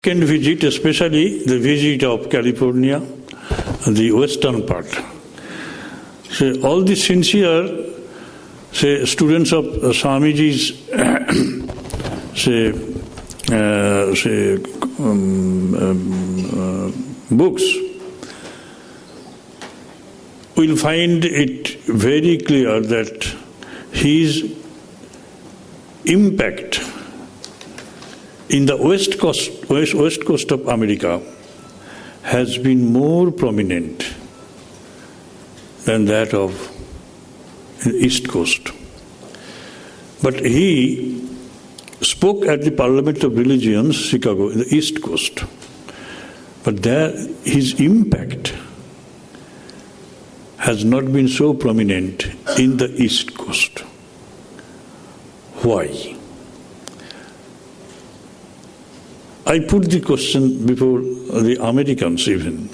Second visit, especially the visit of California, the western part. So all the sincere students of Swamiji's books will find it very clear that his impact in the west coast of America has been more prominent than that of the East Coast. But he spoke at the Parliament of Religions, Chicago, in the East Coast. But there, his impact has not been so prominent in the East Coast. Why? I put the question before the Americans even.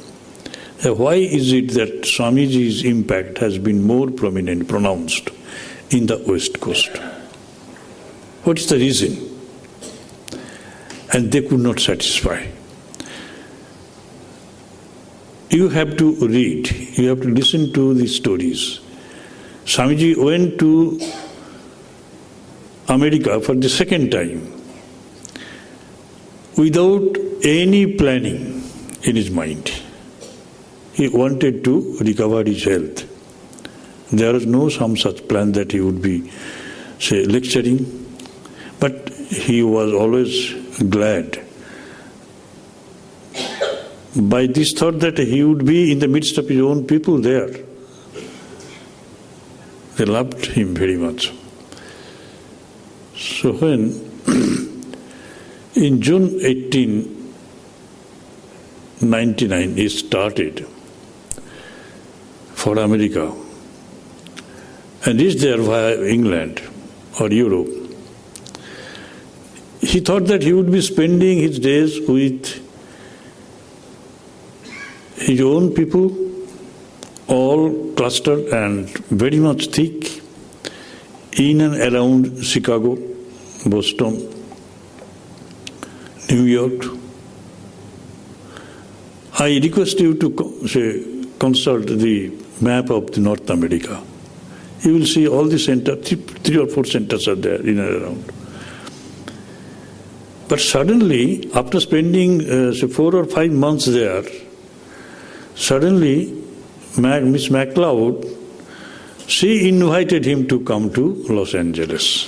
Why is it that Swamiji's impact has been more prominent, pronounced in the West Coast? What is the reason? And they could not satisfy. You have to read, you have to listen to the stories. Swamiji went to America for the second time without any planning in his mind. He wanted to recover his health. There was no some such plan that he would be, lecturing, but he was always glad by this thought that he would be in the midst of his own people there. They loved him very much. So when in June 1899 he started for America and reached there via England or Europe. He thought that he would be spending his days with his own people, all clustered and very much thick in and around Chicago, Boston, New York. I request you to consult the map of the North America. You will see all the centers, 3 or 4 centers are there in and around. But suddenly, after spending 4 or 5 months there, suddenly Miss MacLeod, she invited him to come to Los Angeles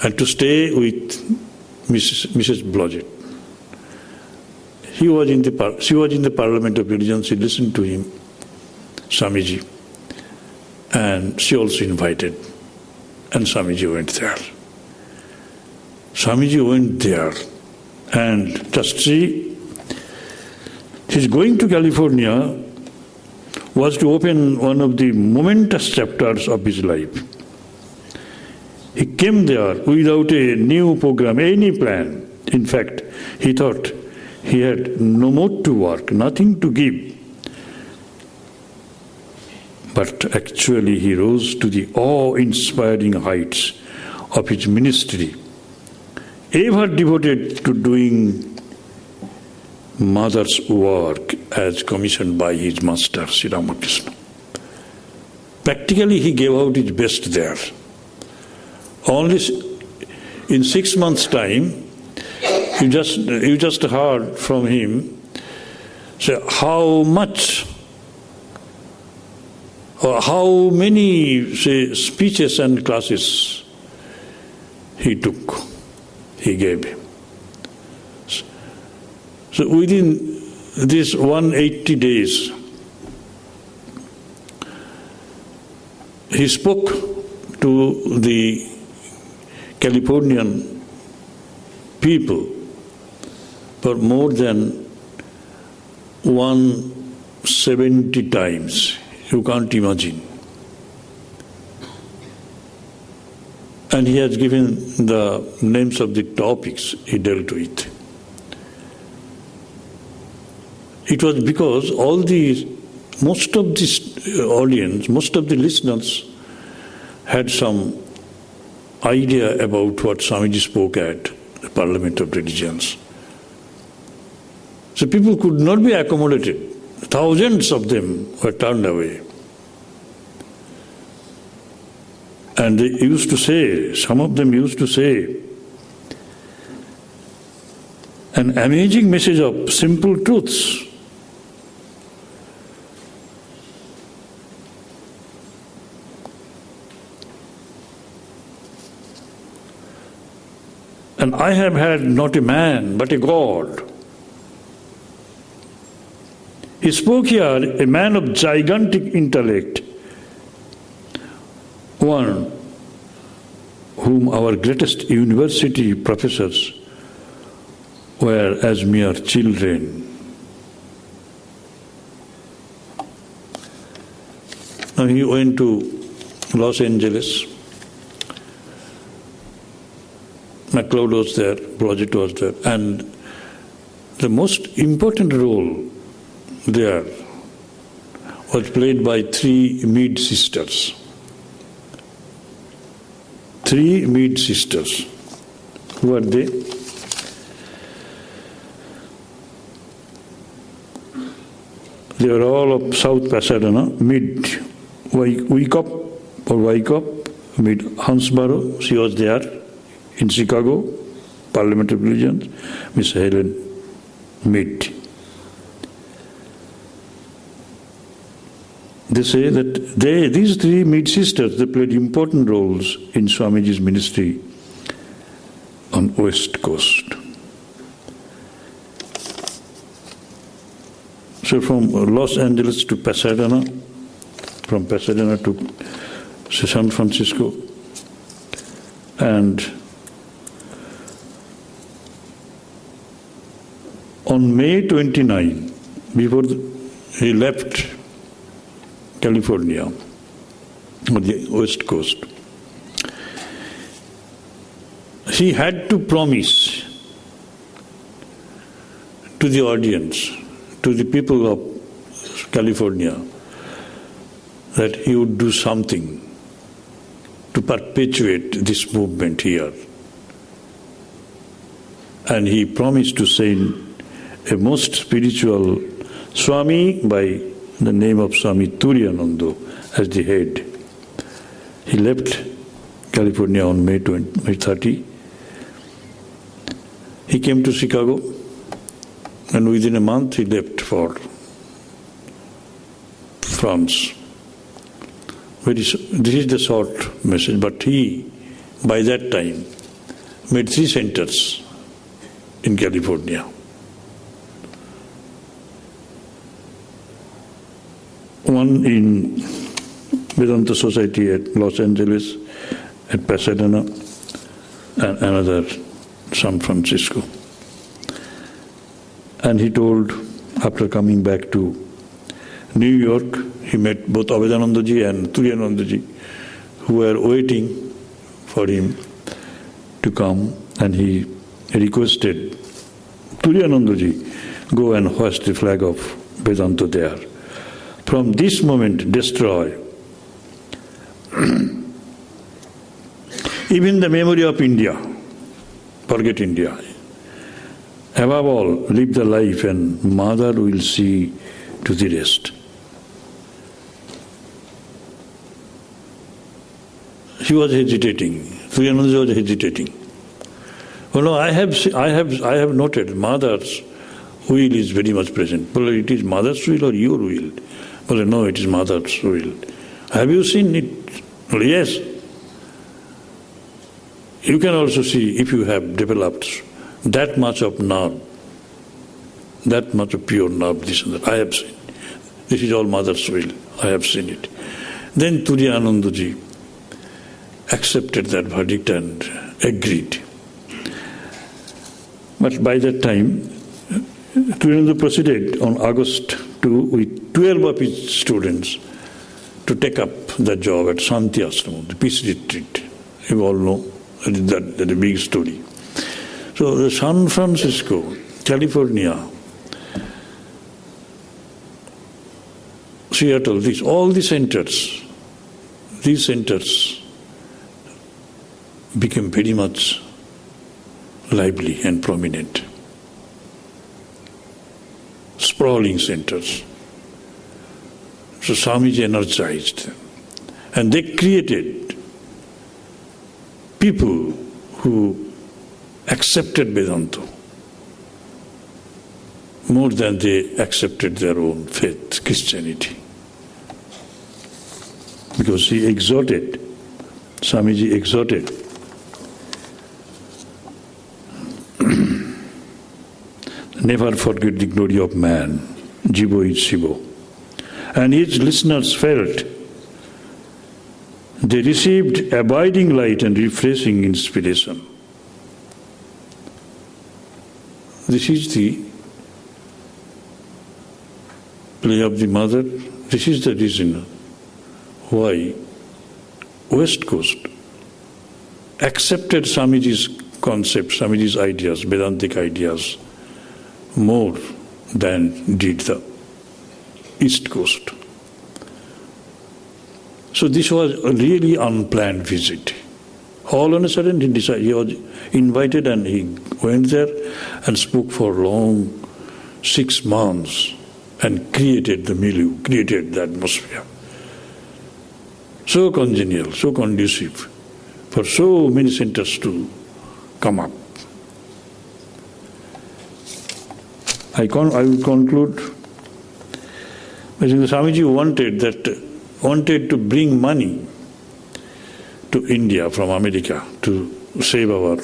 and to stay with Mrs. Blodgett. She was in the Parliament of Religion. She listened to him, Swamiji, and she also invited, and Swamiji went there. Swamiji went there, and just see, his going to California was to open one of the momentous chapters of his life. He came there without a new program, any plan. In fact, he thought he had no more to work, nothing to give. But actually he rose to the awe-inspiring heights of his ministry, ever devoted to doing Mother's work as commissioned by his master, Sri Ramakrishna. Practically he gave out his best there. Only in 6 months' time, you just heard from him how much or how many speeches and classes he gave. So within these 180 days, he spoke to the Californian people for more than 170 times. You can't imagine. And he has given the names of the topics he dealt with. It was because most of this audience, most of the listeners had some idea about what Swamiji spoke at the Parliament of Religions. So people could not be accommodated. Thousands of them were turned away. And they used to say, some of them used to say, an amazing message of simple truths. And I have had not a man, but a God. He spoke here, a man of gigantic intellect, one whom our greatest university professors were as mere children. Now he went to Los Angeles. MacLeod was there, Blodgett was there, and the most important role there was played by three Mead sisters. Three Mead sisters. Who are they? They were all of South Pasadena, Mead Wyckoff, Mead Hansborough, she was there. In Chicago, Parliament of Religions, Miss Helen Mead. They say that these three Mead sisters, they played important roles in Swamiji's ministry on West Coast. So from Los Angeles to Pasadena, from Pasadena to San Francisco, and on May 29, before he left California, on the West Coast, he had to promise to the audience, to the people of California, that he would do something to perpetuate this movement here. And he promised to send a most spiritual Swami by the name of Swami Turiyananda as the head. He left California on May 30. He came to Chicago, and within a month he left for France. This is the short message, but he, by that time, made 3 centers in California. One in Vedanta Society at Los Angeles, at Pasadena, and another San Francisco. And he told, after coming back to New York, he met both Abhedanandaji and Turiyanandaji, who were waiting for him to come, and he requested Turiyanandaji, go and hoist the flag of Vedanta there. From this moment, destroy even the memory of India. Forget India. Above all, live the life, and Mother will see to the rest. She was hesitating. Turiyanandaji was hesitating. Well, no, I have noted Mother's will is very much present. Well, it is Mother's will or your will? Well, no, it is Mother's will. Have you seen it? Well, yes. You can also see, if you have developed that much of nerve, that much of pure nerve, this and that. I have seen. This is all Mother's will. I have seen it. Then Turiyanandaji accepted that verdict and agreed. But by that time, Turiyananda proceeded on August 2 with 12 of his students to take up the job at Shanti Ashram, the peace retreat. You all know that a big story. So the San Francisco, California, Seattle, all these centers became very much lively and prominent. sprawling centers. So Swamiji energized them. And they created people who accepted Vedanta more than they accepted their own faith, Christianity. Because Swamiji exhorted, never forget the glory of man, Jivo is Shivo. And his listeners felt they received abiding light and refreshing inspiration. This is the play of the mother. This is the reason why West Coast accepted Swamiji's concepts, Swamiji's ideas, Vedantic ideas, more than did the East Coast. So this was a really unplanned visit. All on a sudden he was invited and he went there and spoke for long 6 months and created the milieu, created the atmosphere. So congenial, so conducive for so many centers to come up. I will conclude by saying Swamiji wanted to bring money to India from America to save our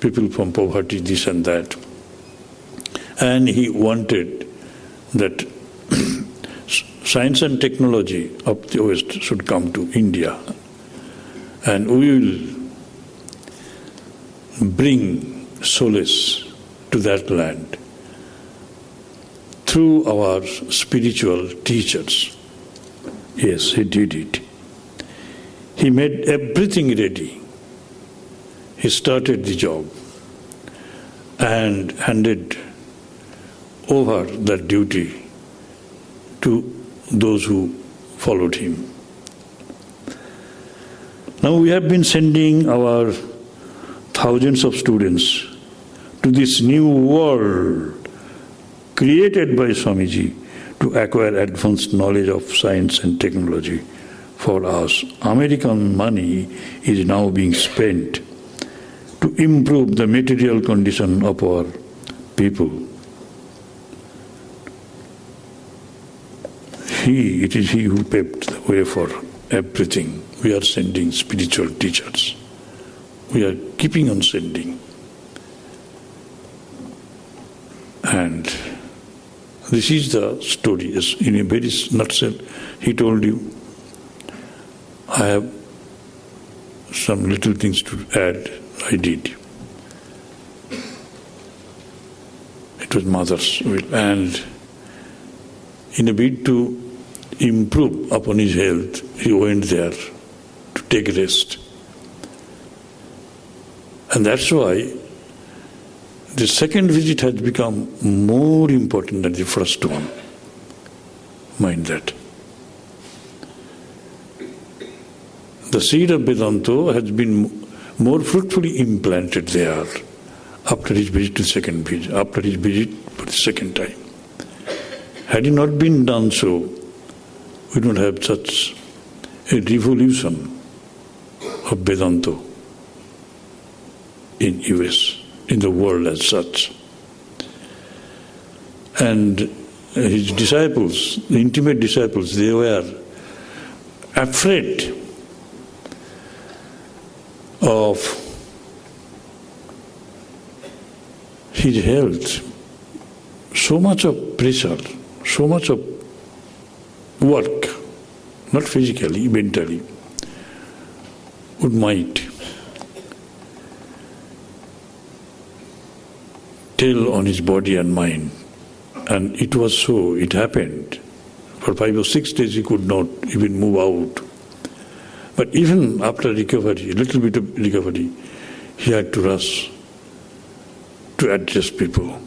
people from poverty, this and that. And he wanted that science and technology of the West should come to India, and we will bring solace to that land through our spiritual teachers. Yes, he did it. He made everything ready. He started the job and handed over that duty to those who followed him. Now we have been sending our thousands of students to this new world created by Swamiji to acquire advanced knowledge of science and technology. For us, American money is now being spent to improve the material condition of our people. It is he who paved the way for everything. We are sending spiritual teachers. We are keeping on sending. And this is the story. In a very nutshell, he told you, I have some little things to add. I did. It was mother's will. And in a bid to improve upon his health, he went there to take rest. And that's why the second visit has become more important than the first one. Mind that. The seed of Vedanta has been more fruitfully implanted there after his visit to second visit, after his visit for the second time. Had it not been done so, we don't have such a revolution of Vedanta in US, in the world as such. And his disciples, the intimate disciples, they were afraid of his health. So much of pressure, so much of work, not physically, mentally, might tell on his body and mind. And it was so, it happened. For 5 or 6 days he could not even move out. But even after recovery, a little bit of recovery, he had to rush to address people.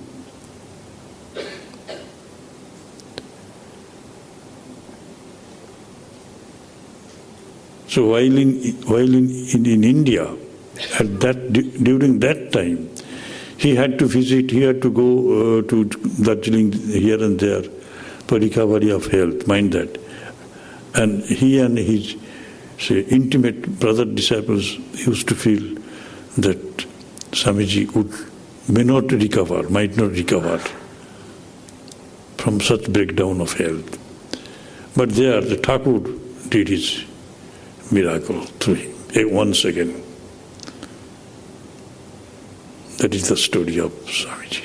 So while in India, during that time, He had to visit, he had to go to Darjeeling here and there for recovery of health, mind that. And he and his, say, intimate brother disciples used to feel that Swamiji might not recover from such breakdown of health. But there, the Thakur did his miracle through him once again. That is the story of Swamiji.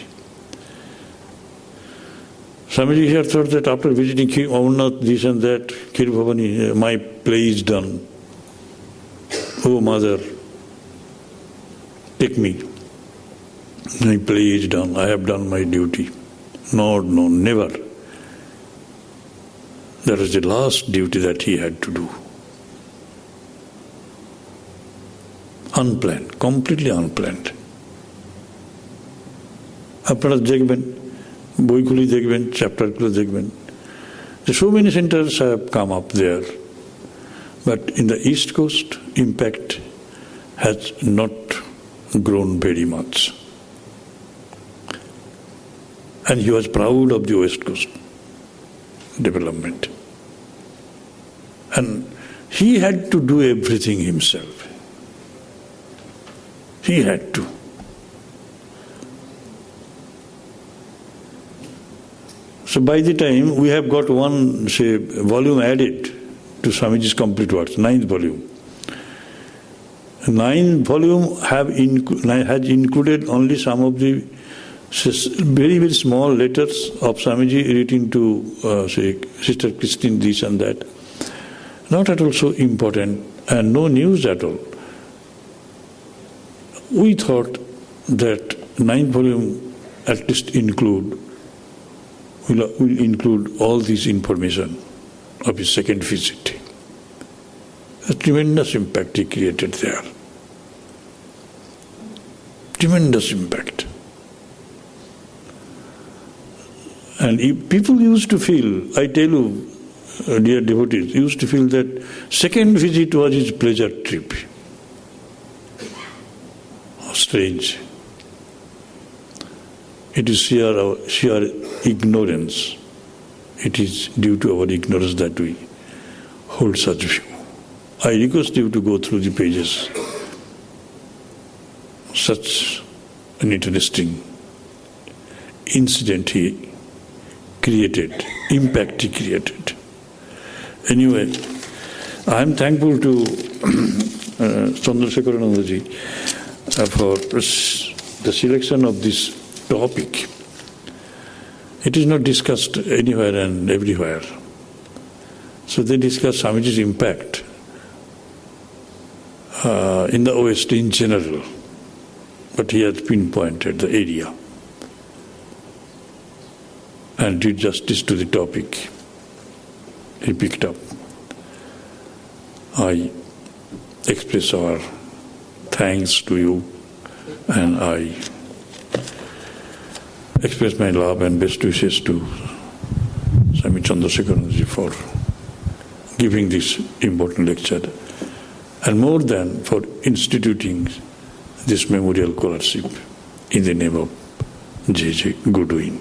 Swamiji here thought that after visiting Amarnath, this and that, Kirubhavani, my play is done. Oh mother, take me. My play is done. I have done my duty. No, never. That was the last duty that he had to do. Unplanned, completely unplanned. আপনারা দেখবেন, বইগুলি দেখবেন, চ্যাপ্টারগুলো দেখবেন. So many centers have come up there. But in the East Coast, impact has not grown very much. And he was proud of the West Coast development. And he had to do everything himself. He had to. So by the time we have got one, say, volume added to Swamiji's complete works, 9th volume. 9th volume has included only some of the very, very small letters of Swamiji written to, say, Sister Christine, this and that. Not at all so important, and no news at all. We thought that 9th volume at least will include all this information of his second visit. A tremendous impact he created there. Tremendous impact. And people used to feel, I tell you, dear devotees, used to feel that second visit was his pleasure trip. How strange. It is sheer ignorance. It is due to our ignorance that we hold such view. I request you to go through the pages. Such an interesting incident he created, impact he created. Anyway, I am thankful to Chandrashekharananda ji for the selection of this topic. It is not discussed anywhere and everywhere. So they discuss Swamiji's impact in the West in general, but he has pinpointed the area and did justice to the topic he picked up. I express our thanks to you, and I express my love and best wishes to Swami Chandrashekharananda for giving this important lecture, and more than for instituting this memorial scholarship in the name of J.J. Goodwin.